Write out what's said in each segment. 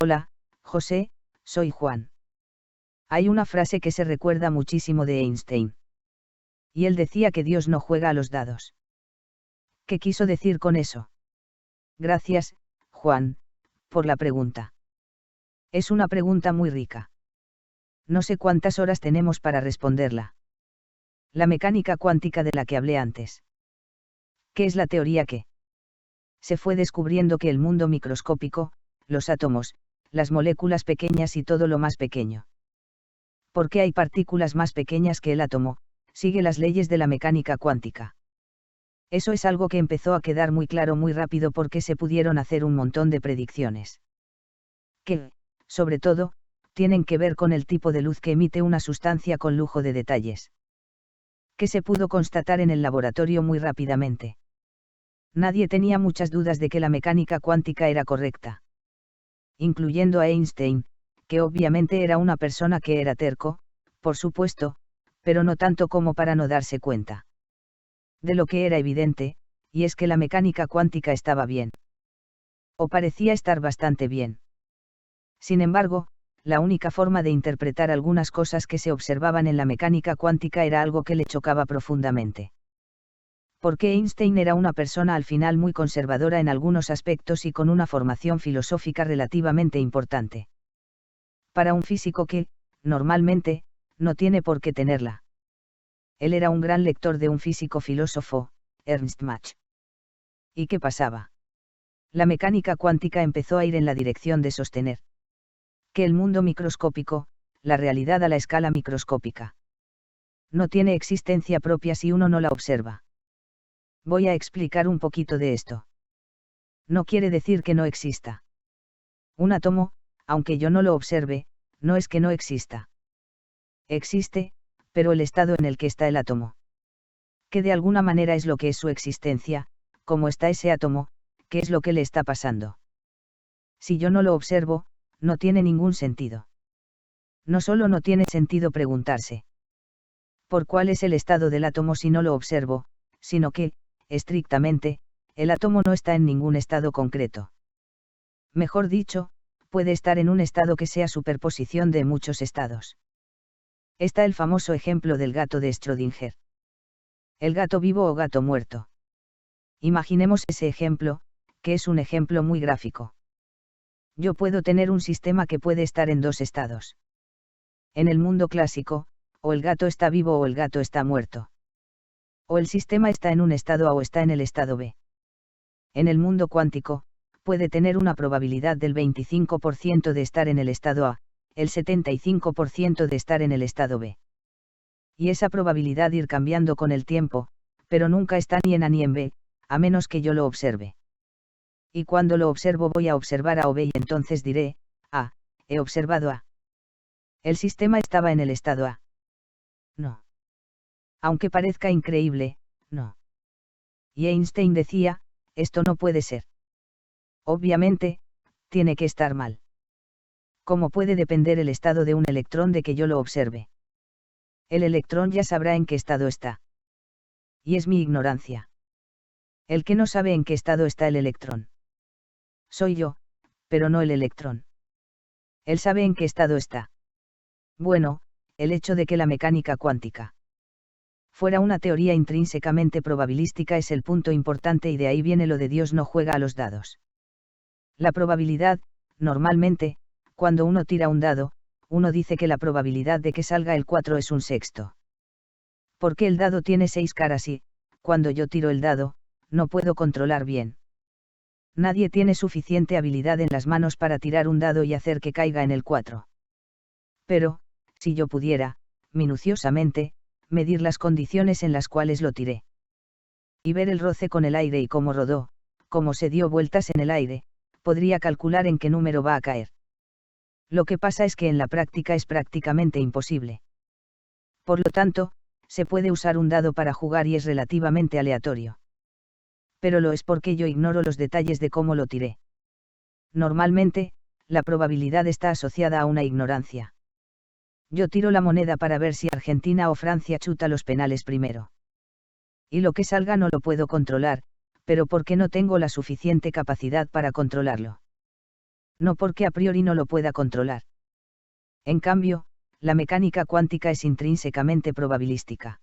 Hola, José, soy Juan. Hay una frase que se recuerda muchísimo de Einstein. Y él decía que Dios no juega a los dados. ¿Qué quiso decir con eso? Gracias, Juan, por la pregunta. Es una pregunta muy rica. No sé cuántas horas tenemos para responderla. La mecánica cuántica de la que hablé antes. ¿Qué es la teoría que? Se fue descubriendo que el mundo microscópico, los átomos, las moléculas pequeñas y todo lo más pequeño. Porque hay partículas más pequeñas que el átomo, sigue las leyes de la mecánica cuántica. Eso es algo que empezó a quedar muy claro muy rápido porque se pudieron hacer un montón de predicciones. Que, sobre todo, tienen que ver con el tipo de luz que emite una sustancia con lujo de detalles. Que se pudo constatar en el laboratorio muy rápidamente. Nadie tenía muchas dudas de que la mecánica cuántica era correcta. Incluyendo a Einstein, que obviamente era una persona que era terco, por supuesto, pero no tanto como para no darse cuenta. De lo que era evidente, y es que la mecánica cuántica estaba bien. O parecía estar bastante bien. Sin embargo, la única forma de interpretar algunas cosas que se observaban en la mecánica cuántica era algo que le chocaba profundamente. Porque Einstein era una persona al final muy conservadora en algunos aspectos y con una formación filosófica relativamente importante. Para un físico que, normalmente, no tiene por qué tenerla. Él era un gran lector de un físico filósofo, Ernst Mach. ¿Y qué pasaba? La mecánica cuántica empezó a ir en la dirección de sostener que el mundo microscópico, la realidad a la escala microscópica, no tiene existencia propia si uno no la observa. Voy a explicar un poquito de esto. No quiere decir que no exista. Un átomo, aunque yo no lo observe, no es que no exista. Existe, pero el estado en el que está el átomo. Que de alguna manera es lo que es su existencia, cómo está ese átomo, qué es lo que le está pasando. Si yo no lo observo, no tiene ningún sentido. No solo no tiene sentido preguntarse por cuál es el estado del átomo si no lo observo, sino que, estrictamente, el átomo no está en ningún estado concreto. Mejor dicho, puede estar en un estado que sea superposición de muchos estados. Está el famoso ejemplo del gato de Schrödinger. El gato vivo o gato muerto. Imaginemos ese ejemplo, que es un ejemplo muy gráfico. Yo puedo tener un sistema que puede estar en dos estados. En el mundo clásico, o el gato está vivo o el gato está muerto. O el sistema está en un estado A o está en el estado B. En el mundo cuántico, puede tener una probabilidad del 25% de estar en el estado A, el 75% de estar en el estado B. Y esa probabilidad ir cambiando con el tiempo, pero nunca está ni en A ni en B, a menos que yo lo observe. Y cuando lo observo voy a observar A o B y entonces diré, he observado A. El sistema estaba en el estado A. No. Aunque parezca increíble, no. Y Einstein decía, esto no puede ser. Obviamente, tiene que estar mal. ¿Cómo puede depender el estado de un electrón de que yo lo observe? El electrón ya sabrá en qué estado está. Y es mi ignorancia. El que no sabe en qué estado está el electrón. Soy yo, pero no el electrón. Él sabe en qué estado está. Bueno, el hecho de que la mecánica cuántica fuera una teoría intrínsecamente probabilística es el punto importante y de ahí viene lo de Dios no juega a los dados. La probabilidad, normalmente, cuando uno tira un dado, uno dice que la probabilidad de que salga el 4 es un sexto. Porque el dado tiene 6 caras y, cuando yo tiro el dado, no puedo controlar bien. Nadie tiene suficiente habilidad en las manos para tirar un dado y hacer que caiga en el 4. Pero, si yo pudiera, minuciosamente, medir las condiciones en las cuales lo tiré. Y ver el roce con el aire y cómo rodó, cómo se dio vueltas en el aire, podría calcular en qué número va a caer. Lo que pasa es que en la práctica es prácticamente imposible. Por lo tanto, se puede usar un dado para jugar y es relativamente aleatorio. Pero lo es porque yo ignoro los detalles de cómo lo tiré. Normalmente, la probabilidad está asociada a una ignorancia. Yo tiro la moneda para ver si Argentina o Francia chuta los penales primero. Y lo que salga no lo puedo controlar, pero porque no tengo la suficiente capacidad para controlarlo. No porque a priori no lo pueda controlar. En cambio, la mecánica cuántica es intrínsecamente probabilística.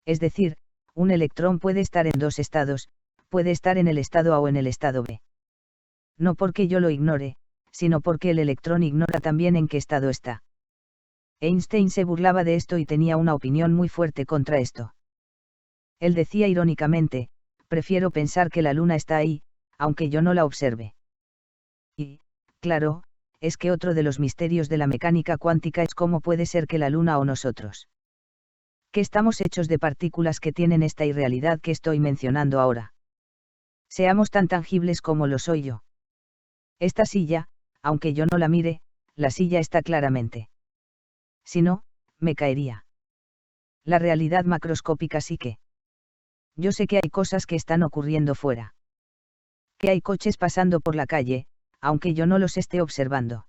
Es decir, un electrón puede estar en dos estados, puede estar en el estado A o en el estado B. No porque yo lo ignore, sino porque el electrón ignora también en qué estado está. Einstein se burlaba de esto y tenía una opinión muy fuerte contra esto. Él decía irónicamente, prefiero pensar que la luna está ahí, aunque yo no la observe. Y, claro, es que otro de los misterios de la mecánica cuántica es cómo puede ser que la luna o nosotros, que estamos hechos de partículas que tienen esta irrealidad que estoy mencionando ahora, seamos tan tangibles como lo soy yo. Esta silla, aunque yo no la mire, la silla está claramente. Si no, me caería. La realidad macroscópica sí que. Yo sé que hay cosas que están ocurriendo fuera. Que hay coches pasando por la calle, aunque yo no los esté observando.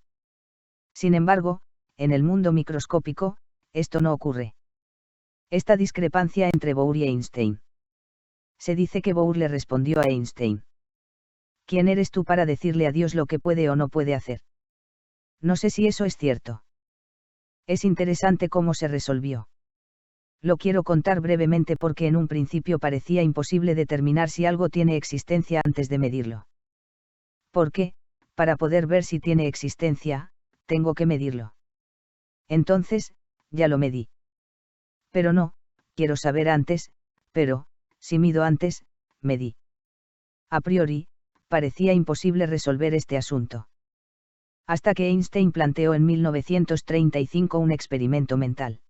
Sin embargo, en el mundo microscópico, esto no ocurre. Esta discrepancia entre Bohr y Einstein. Se dice que Bohr le respondió a Einstein: ¿quién eres tú para decirle a Dios lo que puede o no puede hacer? No sé si eso es cierto. Es interesante cómo se resolvió. Lo quiero contar brevemente porque en un principio parecía imposible determinar si algo tiene existencia antes de medirlo. Porque, para poder ver si tiene existencia, tengo que medirlo. Entonces, ya lo medí. Pero no, quiero saber antes, pero, si mido antes, medí. A priori, parecía imposible resolver este asunto. Hasta que Einstein planteó en 1935 un experimento mental,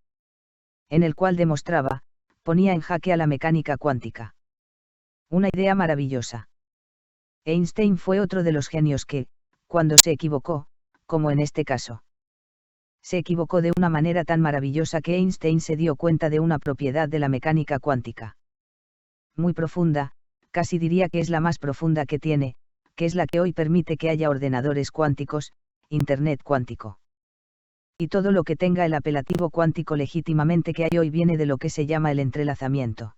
en el cual demostraba, ponía en jaque a la mecánica cuántica. Una idea maravillosa. Einstein fue otro de los genios que, cuando se equivocó, como en este caso, se equivocó de una manera tan maravillosa que Einstein se dio cuenta de una propiedad de la mecánica cuántica. Muy profunda, casi diría que es la más profunda que tiene, que es la que hoy permite que haya ordenadores cuánticos, Internet cuántico. Y todo lo que tenga el apelativo cuántico legítimamente que hay hoy viene de lo que se llama el entrelazamiento.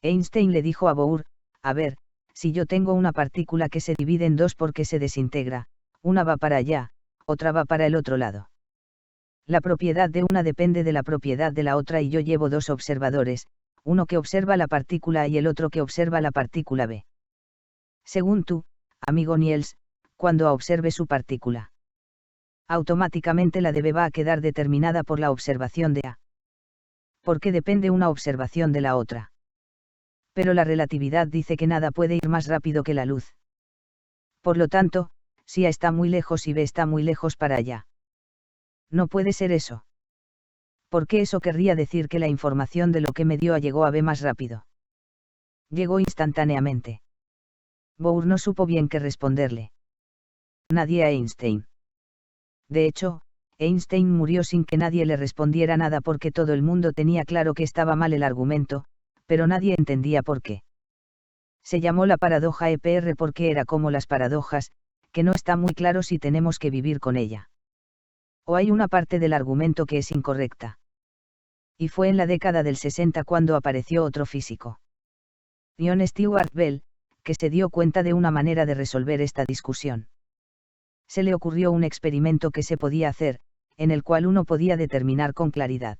Einstein le dijo a Bohr: a ver, si yo tengo una partícula que se divide en dos porque se desintegra, una va para allá, otra va para el otro lado. La propiedad de una depende de la propiedad de la otra y yo llevo dos observadores, uno que observa la partícula A y el otro que observa la partícula B. Según tú, amigo Niels, cuando observe su partícula, automáticamente la de B va a quedar determinada por la observación de A. Porque depende una observación de la otra. Pero la relatividad dice que nada puede ir más rápido que la luz. Por lo tanto, si A está muy lejos y B está muy lejos para allá. No puede ser eso. Porque eso querría decir que la información de lo que me dio A llegó a B más rápido. Llegó instantáneamente. Bohr no supo bien qué responderle. Nadie a Einstein. De hecho, Einstein murió sin que nadie le respondiera nada porque todo el mundo tenía claro que estaba mal el argumento, pero nadie entendía por qué. Se llamó la paradoja EPR porque era como las paradojas, que no está muy claro si tenemos que vivir con ella. O hay una parte del argumento que es incorrecta. Y fue en la década del 60 cuando apareció otro físico, John Stuart Bell, que se dio cuenta de una manera de resolver esta discusión. Se le ocurrió un experimento que se podía hacer, en el cual uno podía determinar con claridad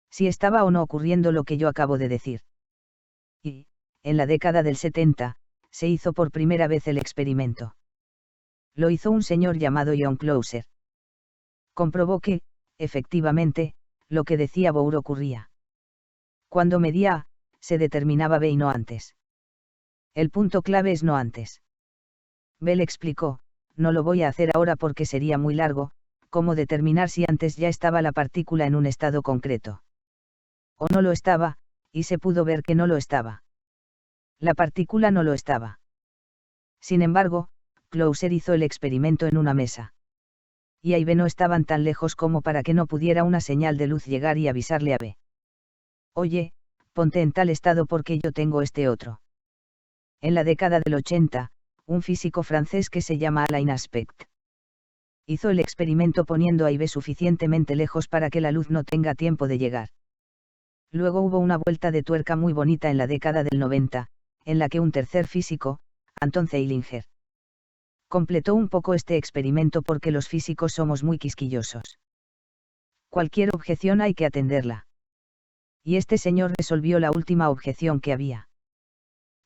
si estaba o no ocurriendo lo que yo acabo de decir. Y, en la década del 70, se hizo por primera vez el experimento. Lo hizo un señor llamado John Clauser. Comprobó que, efectivamente, lo que decía Bohr ocurría. Cuando medía A, se determinaba B y no antes. El punto clave es no antes. Bell explicó: no lo voy a hacer ahora porque sería muy largo, cómo determinar si antes ya estaba la partícula en un estado concreto. O no lo estaba, y se pudo ver que no lo estaba. La partícula no lo estaba. Sin embargo, Clauser hizo el experimento en una mesa. Y A y B no estaban tan lejos como para que no pudiera una señal de luz llegar y avisarle a B: oye, ponte en tal estado porque yo tengo este otro. En la década del 80, un físico francés que se llama Alain Aspect hizo el experimento poniendo A y B suficientemente lejos para que la luz no tenga tiempo de llegar. Luego hubo una vuelta de tuerca muy bonita en la década del 90, en la que un tercer físico, Anton Zeilinger, Completó un poco este experimento porque los físicos somos muy quisquillosos. Cualquier objeción hay que atenderla. Y este señor resolvió la última objeción que había.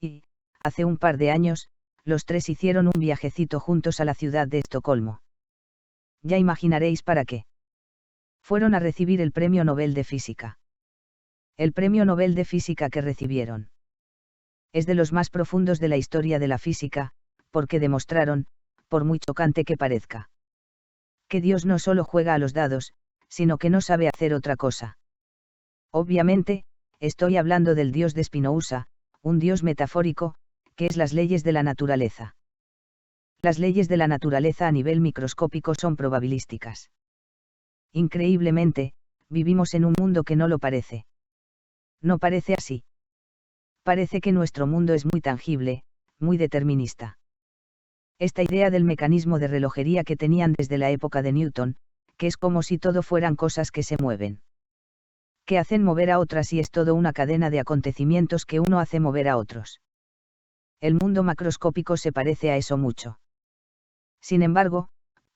Y, hace un par de años, los tres hicieron un viajecito juntos a la ciudad de Estocolmo. Ya imaginaréis para qué. Fueron a recibir el Premio Nobel de Física. El Premio Nobel de Física que recibieron es de los más profundos de la historia de la física, porque demostraron, por muy chocante que parezca, que Dios no solo juega a los dados, sino que no sabe hacer otra cosa. Obviamente, estoy hablando del Dios de Spinoza, un Dios metafórico, que es las leyes de la naturaleza. Las leyes de la naturaleza a nivel microscópico son probabilísticas. Increíblemente, vivimos en un mundo que no lo parece. No parece así. Parece que nuestro mundo es muy tangible, muy determinista. Esta idea del mecanismo de relojería que tenían desde la época de Newton, que es como si todo fueran cosas que se mueven. Que hacen mover a otras y es todo una cadena de acontecimientos que uno hace mover a otros. El mundo macroscópico se parece a eso mucho. Sin embargo,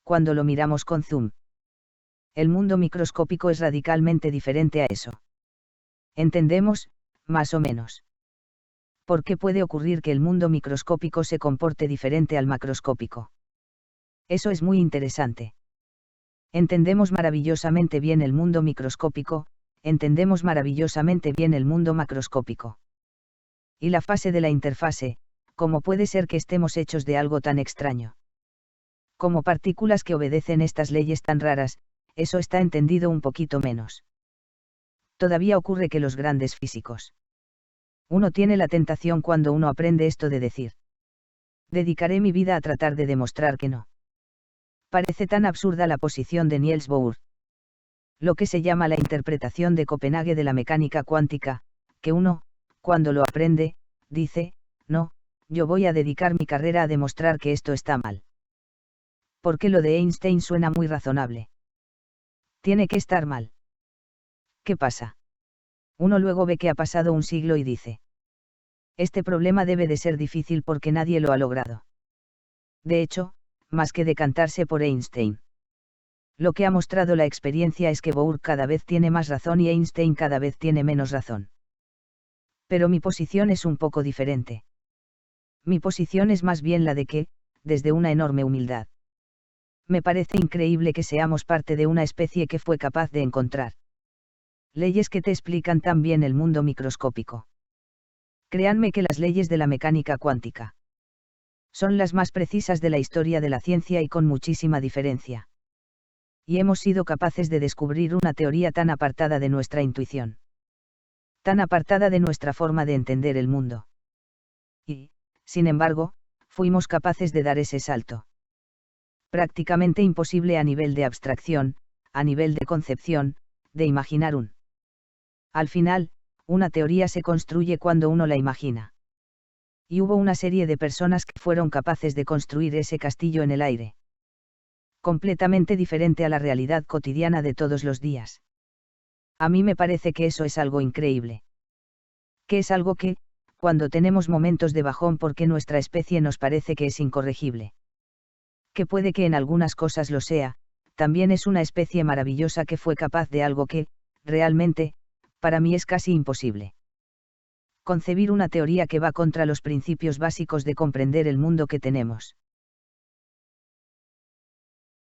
cuando lo miramos con zoom, el mundo microscópico es radicalmente diferente a eso. Entendemos, más o menos. ¿Por qué puede ocurrir que el mundo microscópico se comporte diferente al macroscópico? Eso es muy interesante. Entendemos maravillosamente bien el mundo microscópico, entendemos maravillosamente bien el mundo macroscópico. Y la fase de la interfase, ¿cómo puede ser que estemos hechos de algo tan extraño? Como partículas que obedecen estas leyes tan raras, eso está entendido un poquito menos. Todavía ocurre que los grandes físicos. Uno tiene la tentación cuando uno aprende esto de decir: dedicaré mi vida a tratar de demostrar que no. Parece tan absurda la posición de Niels Bohr. Lo que se llama la interpretación de Copenhague de la mecánica cuántica, que uno, cuando lo aprende, dice, no, yo voy a dedicar mi carrera a demostrar que esto está mal. Porque lo de Einstein suena muy razonable. Tiene que estar mal. ¿Qué pasa? Uno luego ve que ha pasado un siglo y dice: este problema debe de ser difícil porque nadie lo ha logrado. De hecho, más que decantarse por Einstein. Lo que ha mostrado la experiencia es que Bohr cada vez tiene más razón y Einstein cada vez tiene menos razón. Pero mi posición es un poco diferente. Mi posición es más bien la de que, desde una enorme humildad, me parece increíble que seamos parte de una especie que fue capaz de encontrar leyes que te explican tan bien el mundo microscópico. Créanme que las leyes de la mecánica cuántica son las más precisas de la historia de la ciencia y con muchísima diferencia. Y hemos sido capaces de descubrir una teoría tan apartada de nuestra intuición. Tan apartada de nuestra forma de entender el mundo. Y, sin embargo, fuimos capaces de dar ese salto. Prácticamente imposible a nivel de abstracción, a nivel de concepción, de imaginar un. Al final, una teoría se construye cuando uno la imagina. Y hubo una serie de personas que fueron capaces de construir ese castillo en el aire. Completamente diferente a la realidad cotidiana de todos los días. A mí me parece que eso es algo increíble. Que es algo que, cuando tenemos momentos de bajón porque nuestra especie nos parece que es incorregible. Que puede que en algunas cosas lo sea, también es una especie maravillosa que fue capaz de algo que, realmente, para mí es casi imposible. Concebir una teoría que va contra los principios básicos de comprender el mundo que tenemos.